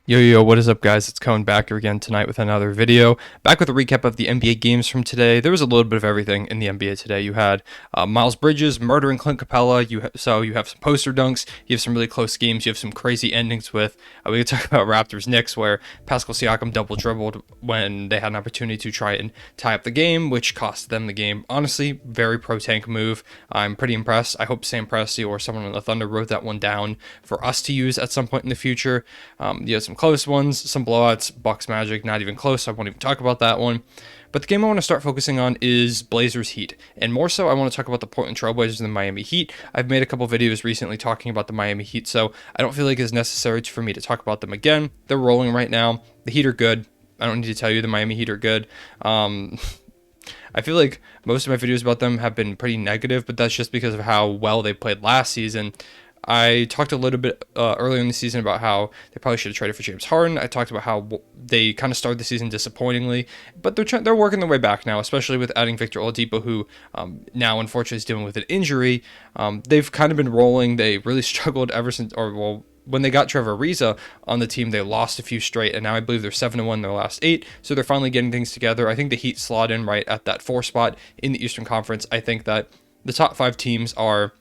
Yo, what is up, guys? It's Cohen back here again tonight with another video. Back with a recap of the NBA games from today. There was a little bit of everything in the NBA today. You had Miles Bridges murdering Clint Capella. So you have some poster dunks. You have some really close games. You have some crazy endings with. We could talk about Raptors Knicks, where Pascal Siakam double dribbled when they had an opportunity to try and tie up the game, which cost them the game. Honestly, very pro tank move. I'm pretty impressed. I hope Sam Presti or someone on the Thunder wrote that one down for us to use at some point in the future. You have some close ones, some blowouts. Bucks Magic, not even close. I won't even talk about that one. But the game I want to start focusing on is Blazers Heat. And more so, I want to talk about the Portland Trailblazers and the Miami Heat. I've made a couple videos recently talking about the Miami Heat, so I don't feel like it's necessary for me to talk about them again. They're rolling right now. The Heat are good. I don't need to tell you the Miami Heat are good. I feel like most of my videos about them have been pretty negative, but that's just because of how well they played last season. I talked a little bit earlier in the season about how they probably should have traded for James Harden. I talked about how they kind of started the season disappointingly, but they're working their way back now, especially with adding Victor Oladipo, who now unfortunately is dealing with an injury. They've kind of been rolling. They really struggled ever since, when they got Trevor Ariza on the team, they lost a few straight, and now I believe they're 7-1 in their last 8, so they're finally getting things together. I think the Heat slot in right at that 4 spot in the Eastern Conference. I think that the top 5 teams are...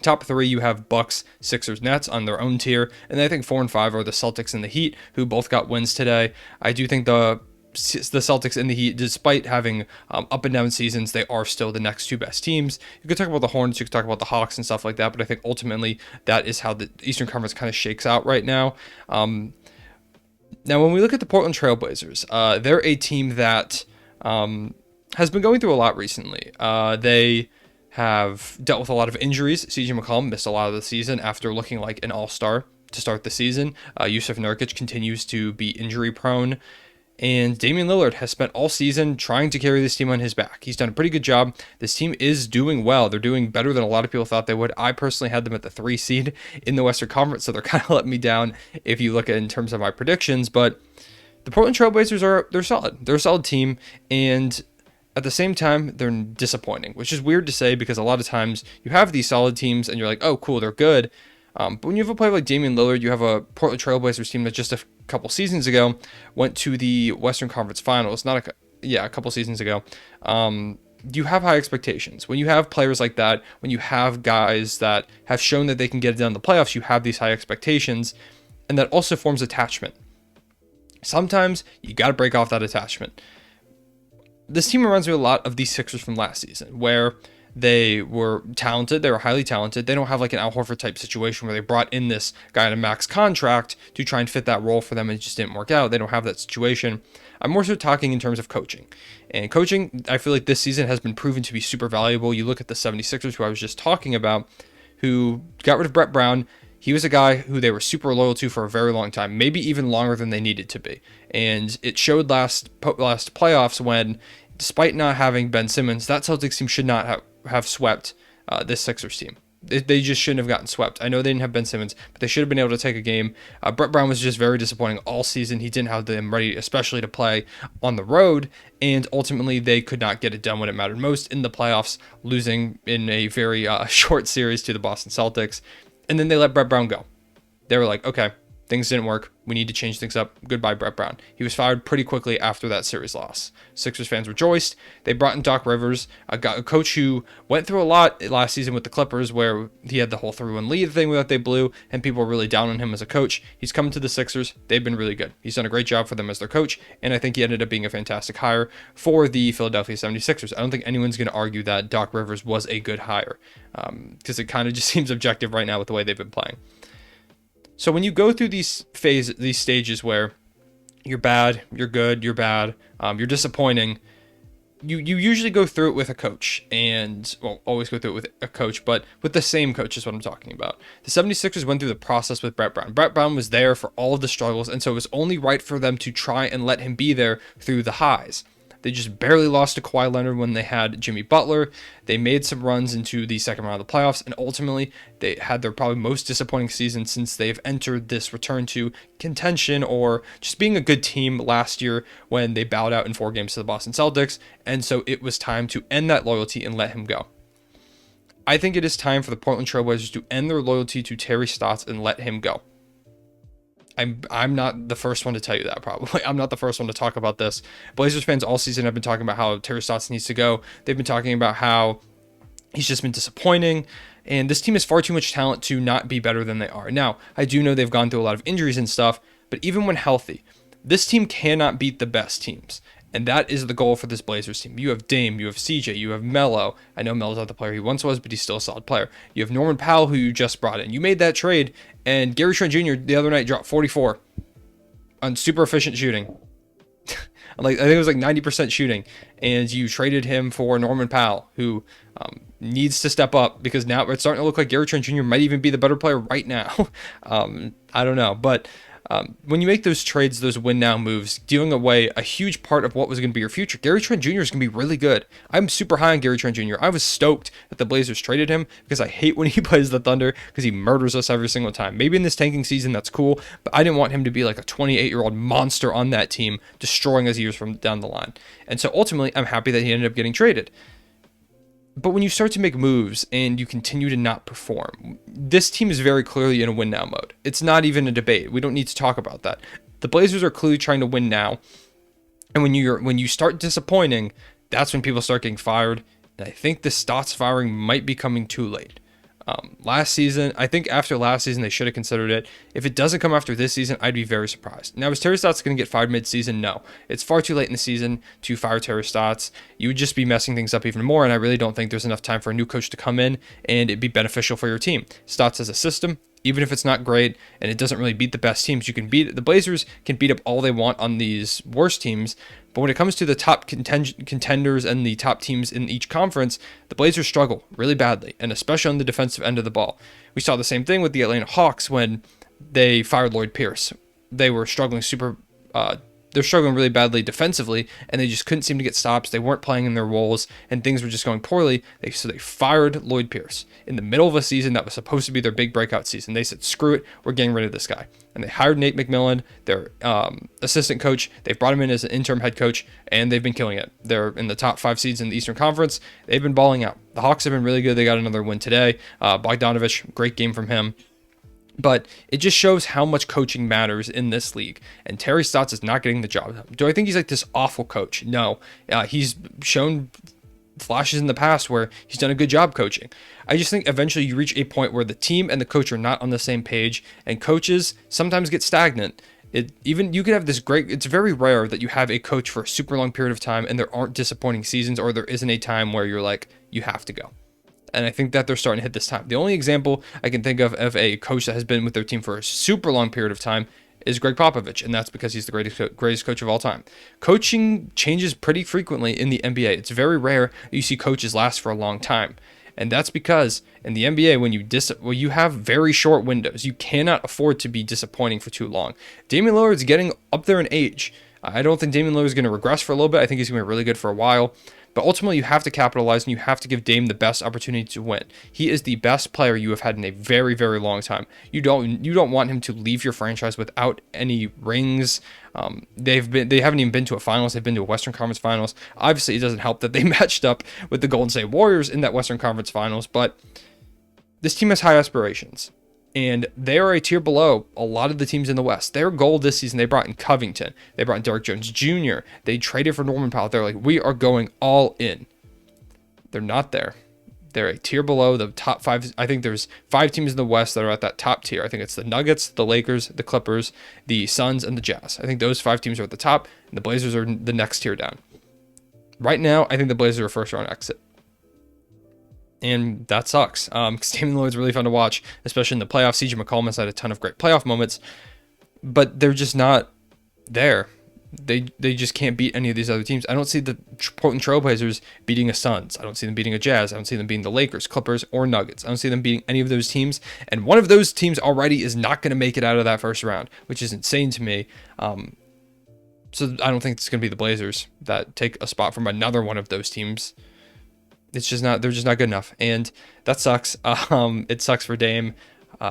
Top 3, you have Bucks, Sixers, Nets on their own tier, and then I think 4 and 5 are the Celtics and the Heat, who both got wins today. I do think the Celtics and the Heat, despite having up and down seasons, they are still the next 2 best teams. You could talk about the Hornets, you could talk about the Hawks and stuff like that, but I think ultimately that is how the Eastern Conference kind of shakes out right now. Now, when we look at the Portland Trailblazers, they're a team that has been going through a lot recently. They have dealt with a lot of injuries. CJ McCollum missed a lot of the season after looking like an all-star to start the season. Yusuf Nurkic continues to be injury prone. And Damian Lillard has spent all season trying to carry this team on his back. He's done a pretty good job. This team is doing well. They're doing better than a lot of people thought they would. I personally had them at the 3 seed in the Western Conference, so they're kind of letting me down if you look at it in terms of my predictions. But the Portland Trailblazers they're solid. They're a solid team, and at the same time, they're disappointing, which is weird to say because a lot of times you have these solid teams and you're like, oh, cool, they're good. But when you have a player like Damian Lillard, you have a Portland Trailblazers team that just a couple seasons ago went to the Western Conference Finals. A couple seasons ago. You have high expectations. When you have players like that, when you have guys that have shown that they can get it done in the playoffs, you have these high expectations, and that also forms attachment. Sometimes you got to break off that attachment. This team reminds me a lot of the Sixers from last season, where they were talented, they were highly talented. They don't have like an Al Horford type situation where they brought in this guy on a max contract to try and fit that role for them and it just didn't work out. They don't have that situation. I'm more so talking in terms of coaching. And coaching, I feel like this season has been proven to be super valuable. You look at the 76ers, who I was just talking about, who got rid of Brett Brown. He was a guy who they were super loyal to for a very long time, maybe even longer than they needed to be. And it showed last playoffs when, despite not having Ben Simmons, that Celtics team should not have swept this Sixers team. They just shouldn't have gotten swept. I know they didn't have Ben Simmons, but they should have been able to take a game. Brett Brown was just very disappointing all season. He didn't have them ready, especially to play on the road, and ultimately they could not get it done when it mattered most in the playoffs, losing in a very short series to the Boston Celtics. And then they let Brett Brown go. They were like, okay, things didn't work. We need to change things up. Goodbye, Brett Brown. He was fired pretty quickly after that series loss. Sixers fans rejoiced. They brought in Doc Rivers, a coach who went through a lot last season with the Clippers, where he had the whole 3-1 lead thing that they blew, and people were really down on him as a coach. He's come to the Sixers. They've been really good. He's done a great job for them as their coach, and I think he ended up being a fantastic hire for the Philadelphia 76ers. I don't think anyone's going to argue that Doc Rivers was a good hire, because it kind of just seems objective right now with the way they've been playing. So when you go through these stages where you're bad, you're good, you're bad, you're disappointing, you usually go through it with a coach, and, well, always go through it with a coach, but with the same coach is what I'm talking about. The 76ers went through the process with Brett Brown. Brett Brown was there for all of the struggles, and so it was only right for them to try and let him be there through the highs. They just barely lost to Kawhi Leonard when they had Jimmy Butler. They made some runs into the second round of the playoffs, and ultimately they had their probably most disappointing season since they've entered this return to contention or just being a good team last year when they bowed out in 4 games to the Boston Celtics, and so it was time to end that loyalty and let him go. I think it is time for the Portland Trailblazers to end their loyalty to Terry Stotts and let him go. I'm not the first one to tell you that, probably. I'm not the first one to talk about this. Blazers fans all season have been talking about how Terry Stotts needs to go. They've been talking about how he's just been disappointing. And this team has far too much talent to not be better than they are. Now, I do know they've gone through a lot of injuries and stuff, but even when healthy, this team cannot beat the best teams. And that is the goal for this Blazers team. You have Dame, you have CJ, you have Melo. I know Melo's not the player he once was, but he's still a solid player. You have Norman Powell, who you just brought in. You made that trade, and Gary Trent Jr. the other night dropped 44 on super efficient shooting. I think it was like 90% shooting, and you traded him for Norman Powell, who needs to step up, because now it's starting to look like Gary Trent Jr. might even be the better player right now. I don't know, but when you make those trades, those win now moves, dealing away a huge part of what was going to be your future, Gary Trent Jr. is going to be really good. I'm super high on Gary Trent Jr. I was stoked that the Blazers traded him, because I hate when he plays the Thunder, because he murders us every single time. Maybe in this tanking season that's cool, but I didn't want him to be like a 28-year-old monster on that team, destroying us years from down the line. And so ultimately, I'm happy that he ended up getting traded. But when you start to make moves and you continue to not perform, this team is very clearly in a win now mode. It's not even a debate. We don't need to talk about that. The Blazers are clearly trying to win now. And when you start disappointing, that's when people start getting fired. And I think the Stotts firing might be coming too late. Last season, I think after last season, they should have considered it. If it doesn't come after this season, I'd be very surprised. Now, is Terry Stotts going to get fired mid-season? No. It's far too late in the season to fire Terry Stotts. You would just be messing things up even more, and I really don't think there's enough time for a new coach to come in and it'd be beneficial for your team. Stotts has a system. Even if it's not great and it doesn't really beat the best teams, the Blazers can beat up all they want on these worst teams. But when it comes to the top contenders and the top teams in each conference, the Blazers struggle really badly, and especially on the defensive end of the ball. We saw the same thing with the Atlanta Hawks when they fired Lloyd Pierce. They were struggling they're struggling really badly defensively, and they just couldn't seem to get stops. They weren't playing in their roles, and things were just going poorly. So they fired Lloyd Pierce in the middle of a season that was supposed to be their big breakout season. They said, screw it, we're getting rid of this guy. And they hired Nate McMillan, their assistant coach. They've brought him in as an interim head coach, and they've been killing it. They're in the top 5 seeds in the Eastern Conference. They've been balling out. The Hawks have been really good. They got another win today. Bogdanovich, great game from him. But it just shows how much coaching matters in this league. And Terry Stotts is not getting the job done. Do I think he's like this awful coach? No. He's shown flashes in the past where he's done a good job coaching. I just think eventually you reach a point where the team and the coach are not on the same page, and coaches sometimes get stagnant. You could have this great, it's very rare that you have a coach for a super long period of time and there aren't disappointing seasons, or there isn't a time where you're like, you have to go. And I think that they're starting to hit this time. The only example I can think of a coach that has been with their team for a super long period of time is Greg Popovich, and that's because he's the greatest coach of all time. Coaching changes pretty frequently in the NBA. It's very rare that you see coaches last for a long time. And that's because in the NBA, when you have very short windows, you cannot afford to be disappointing for too long. Damian Lillard's getting up there in age. I don't think Damian Lillard is going to regress for a little bit. I think he's going to be really good for a while. But ultimately, you have to capitalize, and you have to give Dame the best opportunity to win. He is the best player you have had in a very, very long time. You don't want him to leave your franchise without any rings. They haven't even been to a finals. They've been to a Western Conference Finals. Obviously, it doesn't help that they matched up with the Golden State Warriors in that Western Conference Finals. But this team has high aspirations, and they are a tier below a lot of the teams in the West. Their goal this season, they brought in Covington. They brought in Derrick Jones Jr. They traded for Norman Powell. They're like, we are going all in. They're not there. They're a tier below the top 5. I think there's 5 teams in the West that are at that top tier. I think it's the Nuggets, the Lakers, the Clippers, the Suns, and the Jazz. I think those 5 teams are at the top, and the Blazers are the next tier down. Right now, I think the Blazers are a first-round exit. And that sucks. Because Damian Lillard's really fun to watch, especially in the playoffs. CJ McCollum has had a ton of great playoff moments, but they're just not there. They just can't beat any of these other teams. I don't see the Portland Trailblazers beating a Suns. I don't see them beating a Jazz. I don't see them beating the Lakers, Clippers, or Nuggets. I don't see them beating any of those teams. And one of those teams already is not going to make it out of that first round, which is insane to me. So I don't think it's going to be the Blazers that take a spot from another one of those teams. They're just not good enough, and that sucks. It sucks for Dame.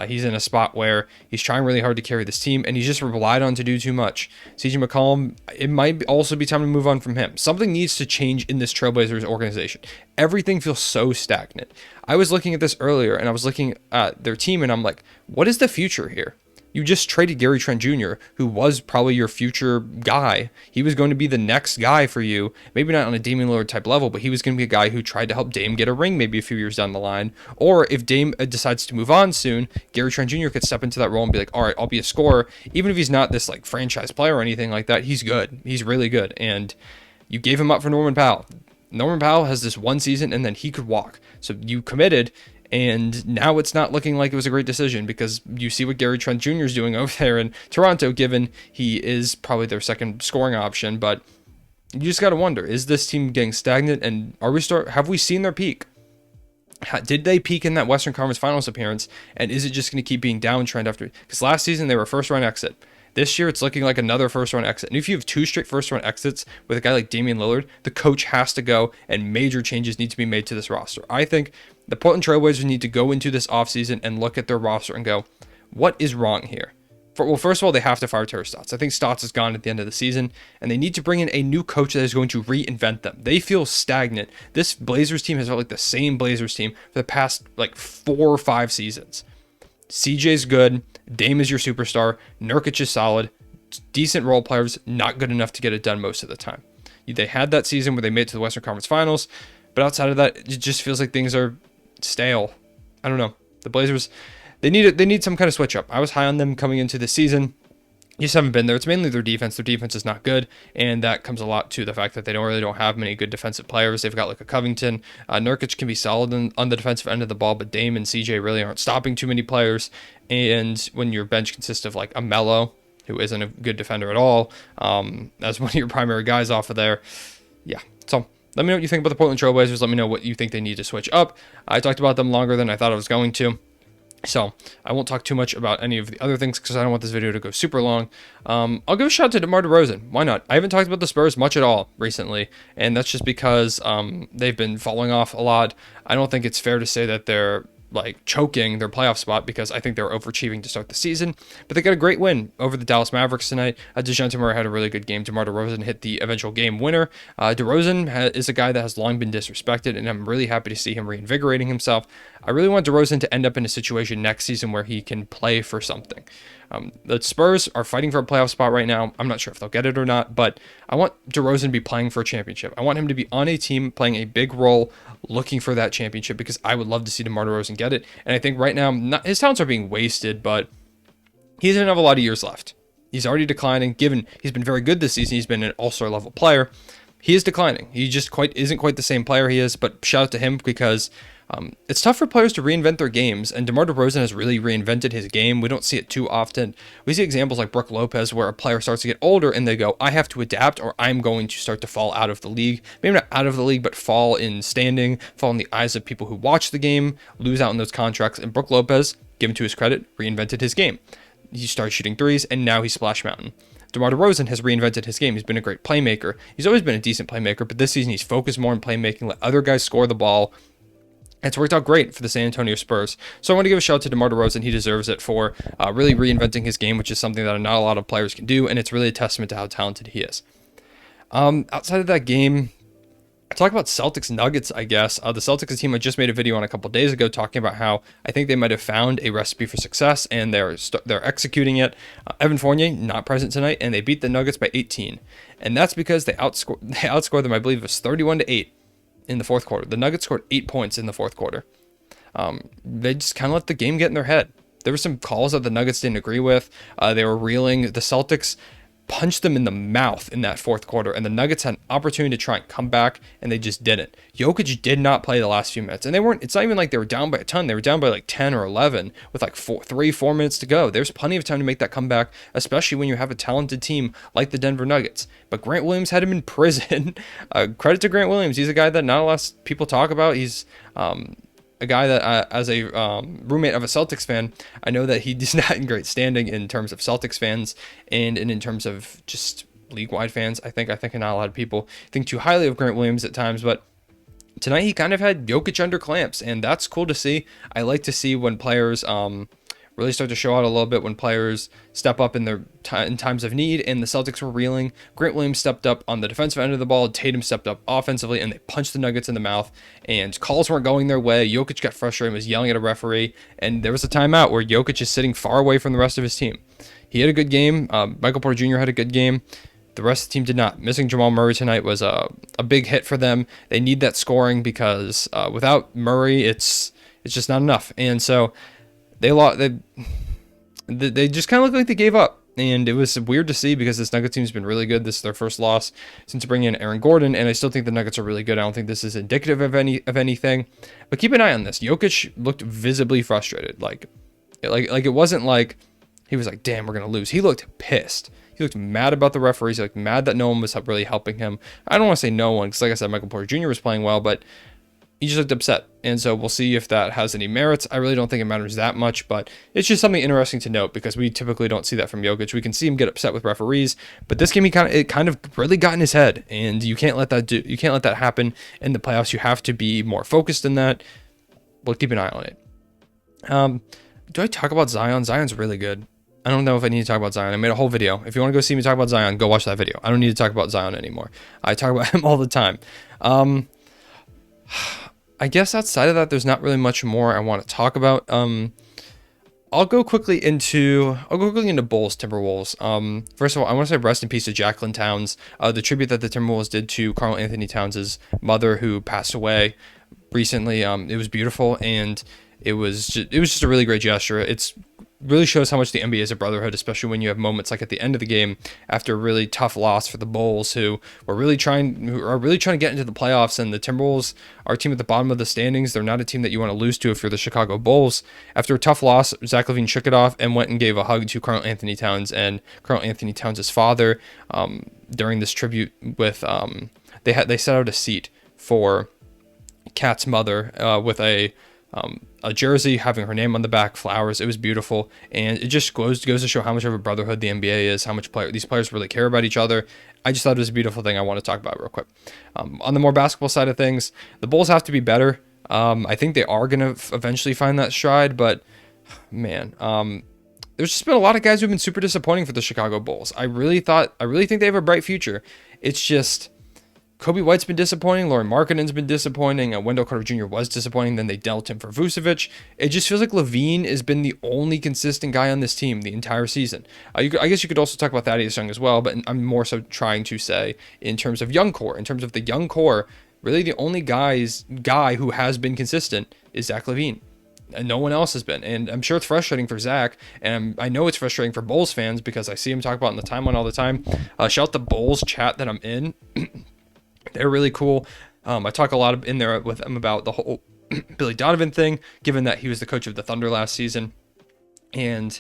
He's in a spot where he's trying really hard to carry this team, and he's just relied on to do too much. CJ McCollum, it might also be time to move on from him. Something needs to change in this Trailblazers organization. Everything feels so stagnant. I was looking at this earlier, and I was looking at their team, and I'm like, what is the future here? You just traded Gary Trent Jr., who was probably your future guy. He was going to be the next guy for you, maybe not on a Damian Lillard type level, but he was going to be a guy who tried to help Dame get a ring maybe a few years down the line. Or if Dame decides to move on soon, Gary Trent Jr. could step into that role and be like, all right, I'll be a scorer. Even if he's not this like franchise player or anything like that, he's good. He's really good. And you gave him up for Norman Powell. Norman Powell has this one season and then he could walk. So you committed, and now it's not looking like it was a great decision because you see what Gary Trent Jr. is doing over there in Toronto, given he is probably their second scoring option. But you just got to wonder, is this team getting stagnant, and have we seen their peak? Did they peak in that Western Conference Finals appearance, and is it just going to keep being downtrend after? Because last season they were first round exit. This year, it's looking like another first-round exit. And if you have 2 straight first-round exits with a guy like Damian Lillard, the coach has to go, and major changes need to be made to this roster. I think the Portland Trail Blazers need to go into this offseason and look at their roster and go, what is wrong here? Well, first of all, they have to fire Terry Stotts. I think Stotts is gone at the end of the season, and they need to bring in a new coach that is going to reinvent them. They feel stagnant. This Blazers team has felt like the same Blazers team for the past, 4 or 5 seasons. CJ's good. Dame is your superstar. Nurkic is solid. Decent role players, not good enough to get it done most of the time. They had that season where they made it to the Western Conference Finals, but outside of that, it just feels like things are stale. I don't know. The Blazers, they need some kind of switch up. I was high on them coming into the season. You just haven't been there. It's mainly their defense. Their defense is not good, and that comes a lot to the fact that they don't have many good defensive players. They've got like a Covington. Nurkic can be solid on the defensive end of the ball, but Dame and CJ really aren't stopping too many players. And when your bench consists of like a Melo, who isn't a good defender at all, as one of your primary guys off of there, yeah. So let me know what you think about the Portland Trail Blazers. Let me know what you think they need to switch up. I talked about them longer than I thought I was going to. So I won't talk too much about any of the other things because I don't want this video to go super long. I'll give a shout out to DeMar DeRozan. Why not? I haven't talked about the Spurs much at all recently, and that's just because they've been falling off a lot. I don't think it's fair to say that they're choking their playoff spot because I think they're overachieving to start the season. But they got a great win over the Dallas Mavericks tonight. DeJounte Murray had a really good game. DeMar DeRozan hit the eventual game winner. DeRozan is a guy that has long been disrespected, and I'm really happy to see him reinvigorating himself. I really want DeRozan to end up in a situation next season where he can play for something. The Spurs are fighting for a playoff spot right now. I'm not sure if they'll get it or not, but I want DeRozan to be playing for a championship. I want him to be on a team playing a big role looking for that championship because I would love to see DeMar DeRozan get it. And I think right now, his talents are being wasted, but he doesn't have a lot of years left. He's already declining, given he's been very good this season. He's been an all-star level player. He is declining. He just isn't quite the same player he is, but shout out to him because it's tough for players to reinvent their games, and DeMar DeRozan has really reinvented his game. We don't see it too often. We see examples like Brook Lopez where a player starts to get older and they go, I have to adapt or I'm going to start to fall out of the league. Maybe not out of the league, but fall in standing, fall in the eyes of people who watch the game, lose out on those contracts. And Brook Lopez, given to his credit, reinvented his game. He started shooting threes and now he's Splash Mountain. DeMar DeRozan has reinvented his game. He's been a great playmaker. He's always been a decent playmaker, but this season he's focused more on playmaking, let other guys score the ball. It's worked out great for the San Antonio Spurs. So I want to give a shout out to DeMar DeRozan. He deserves it for really reinventing his game, which is something that not a lot of players can do, and it's really a testament to how talented he is. Outside of that game, talk about Celtics Nuggets, I guess. The Celtics team I just made a video on a couple days ago talking about how I think they might have found a recipe for success, and they're executing it. Evan Fournier, not present tonight, and they beat the Nuggets by 18. And that's because they outscored them, I believe it was 31-8. In the fourth quarter. The Nuggets scored 8 points in the fourth quarter. They just kind of let the game get in their head. There were some calls that the Nuggets didn't agree with. They were reeling. The Celtics punched them in the mouth in that fourth quarter, and the Nuggets had an opportunity to try and come back, and they just didn't. Jokic did not play the last few minutes, and it's not even like they were down by a ton. They were down by like 10 or 11 with like 4 minutes to go. There's plenty of time to make that comeback, especially when you have a talented team like the Denver Nuggets. But Grant Williams had him in prison. Credit to Grant Williams. He's a guy that not a lot of people talk about. He's a guy that, as a roommate of a Celtics fan, I know that he's not in great standing in terms of Celtics fans and in terms of just league-wide fans. I think not a lot of people think too highly of Grant Williams at times, but tonight he kind of had Jokic under clamps, and that's cool to see. I like to see when players really start to show out a little bit, when players step up in times of need, and the Celtics were reeling. Grant Williams stepped up on the defensive end of the ball, Tatum stepped up offensively, and they punched the Nuggets in the mouth, and calls weren't going their way. Jokic got frustrated and was yelling at a referee, and there was a timeout where Jokic is sitting far away from the rest of his team. he had a good game. Michael Porter Jr. had a good game. The rest of the team did not. Missing Jamal Murray tonight was a big hit for them. They need that scoring because without Murray, it's just not enough. And so they lost. They just kind of looked like they gave up. And it was weird to see because this Nuggets team's been really good. This is their first loss since bringing in Aaron Gordon, and I still think the Nuggets are really good. I don't think this is indicative of anything. But keep an eye on this. Jokic looked visibly frustrated. Like it wasn't like he was like, "Damn, we're gonna lose." He looked pissed. He looked mad about the referees. He looked mad that no one was really helping him. I don't want to say no one because, like I said, Michael Porter Jr. was playing well, but he just looked upset. And so we'll see if that has any merits. I really don't think it matters that much, but it's just something interesting to note because we typically don't see that from Jokic. We can see him get upset with referees, but this game it kind of really got in his head, and you can't let that happen in the playoffs. You have to be more focused in that. We'll keep an eye on it. Do I talk about Zion? Zion's really good. I don't know if I need to talk about Zion. I made a whole video. If you want to go see me talk about Zion, go watch that video. I don't need to talk about Zion anymore. I talk about him all the time. I guess outside of that, there's not really much more I want to talk about. I'll go quickly into Bulls Timberwolves. First of all, I want to say rest in peace to Jacqueline Towns. The tribute that the Timberwolves did to Karl Anthony Towns' mother, who passed away recently. It was beautiful, and it was just a really great gesture. It's really shows how much the NBA is a brotherhood, especially when you have moments like at the end of the game after a really tough loss for the Bulls, who are really trying to get into the playoffs. And the Timberwolves are a team at the bottom of the standings. They're not a team that you want to lose to if you're the Chicago Bulls. After a tough loss, Zach LaVine shook it off and went and gave a hug to Karl Anthony Towns and Karl Anthony Towns' father during this tribute. With they set out a seat for Kat's mother with a jersey having her name on the back, flowers. It was beautiful, and it just goes to show how much of a brotherhood the NBA is, how much these players really care about each other. I just thought it was a beautiful thing I want to talk about real quick. On the more basketball side of things, the Bulls have to be better. I think they are going to eventually find that stride, but man, there's just been a lot of guys who've been super disappointing for the Chicago Bulls. I really think they have a bright future. It's just Kobe White's been disappointing. Lauri Markkanen's been disappointing. Wendell Carter Jr. was disappointing. Then they dealt him for Vucevic. It just feels like LaVine has been the only consistent guy on this team the entire season. I guess you could also talk about Thaddeus Young as well, but I'm more so trying to say in terms of young core. In terms of the young core, really the only guy who has been consistent is Zach LaVine. And no one else has been. And I'm sure it's frustrating for Zach. And I know it's frustrating for Bulls fans because I see him talk about it in the timeline all the time. Shout out the Bulls chat that I'm in. They're really cool. I talk a lot in there with them about the whole Billy Donovan thing, given that he was the coach of the Thunder last season. And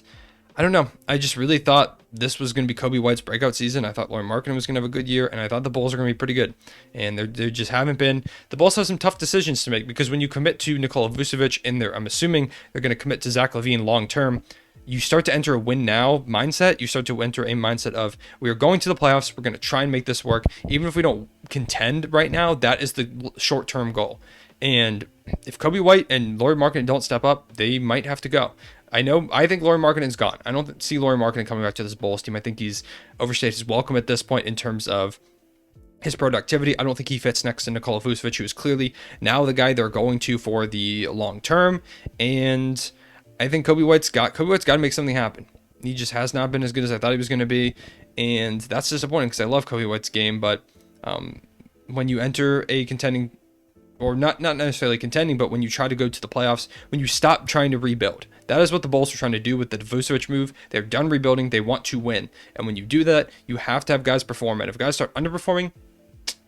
I don't know. I just really thought this was going to be Kobe White's breakout season. I thought Lauri Markkanen was going to have a good year, and I thought the Bulls are going to be pretty good. And they just haven't been. The Bulls have some tough decisions to make because when you commit to Nikola Vucevic, and I'm assuming they're going to commit to Zach LaVine long term, you start to enter a win now mindset. You start to enter a mindset of, we are going to the playoffs. We're going to try and make this work. Even if we don't contend right now, that is the short-term goal. And if Kobe White and Lauri Markkanen don't step up, they might have to go. I think Lauri Markkanen's gone. I don't see Lauri Markkanen coming back to this Bulls team. I think he's overstayed his welcome at this point in terms of his productivity. I don't think he fits next to Nikola Vucevic, who is clearly now the guy they're going to for the long term. And I think Kobe White's got to make something happen. He just has not been as good as I thought he was going to be, and that's disappointing because I love Kobe White's game. But when you enter a contending, or not necessarily contending, but when you try to go to the playoffs, when you stop trying to rebuild, that is what the Bulls are trying to do with the Vucevic move. They're done rebuilding. They want to win, and when you do that, you have to have guys perform. And if guys start underperforming,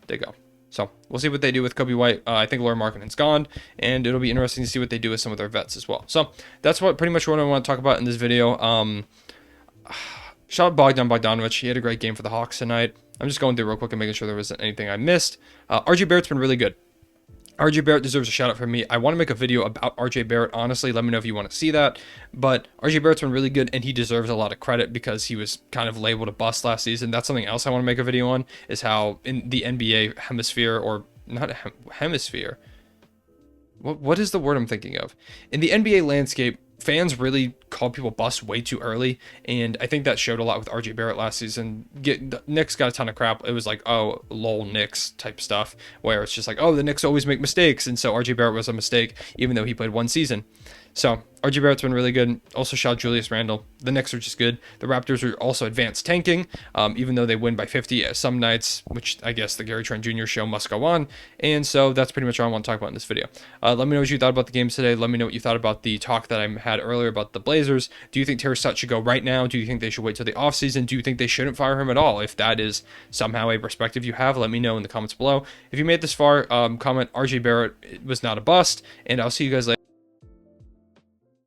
they go. So we'll see what they do with Kobe White. I think Lauri Markkanen's gone, and it'll be interesting to see what they do with some of their vets as well. So that's pretty much what I want to talk about in this video. Shout out Bogdanovich. He had a great game for the Hawks tonight. I'm just going through real quick and making sure there wasn't anything I missed. RJ Barrett's been really good. RJ Barrett deserves a shout out from me. I want to make a video about RJ Barrett. Honestly, let me know if you want to see that. But RJ Barrett's been really good, and he deserves a lot of credit because he was kind of labeled a bust last season. That's something else I want to make a video on, is how in the NBA hemisphere, or not hemisphere. What is the word I'm thinking of? In the NBA landscape, fans really call people bust way too early, and I think that showed a lot with RJ Barrett last season. Knicks got a ton of crap. It was like, oh, lol, Knicks type stuff, where it's just like, oh, the Knicks always make mistakes, and so RJ Barrett was a mistake, even though he played one season. So RJ Barrett's been really good. Also, shout out Julius Randle. The Knicks are just good. The Raptors are also advanced tanking, even though they win by 50 some nights, which I guess the Gary Trent Jr. show must go on. And so that's pretty much all I want to talk about in this video. Let me know what you thought about the games today. Let me know what you thought about the talk that I had earlier about the Blazers. Do you think Terry Stotts should go right now? Do you think they should wait till the offseason? Do you think they shouldn't fire him at all? If that is somehow a perspective you have, let me know in the comments below. If you made this far, comment RJ Barrett was not a bust, and I'll see you guys later.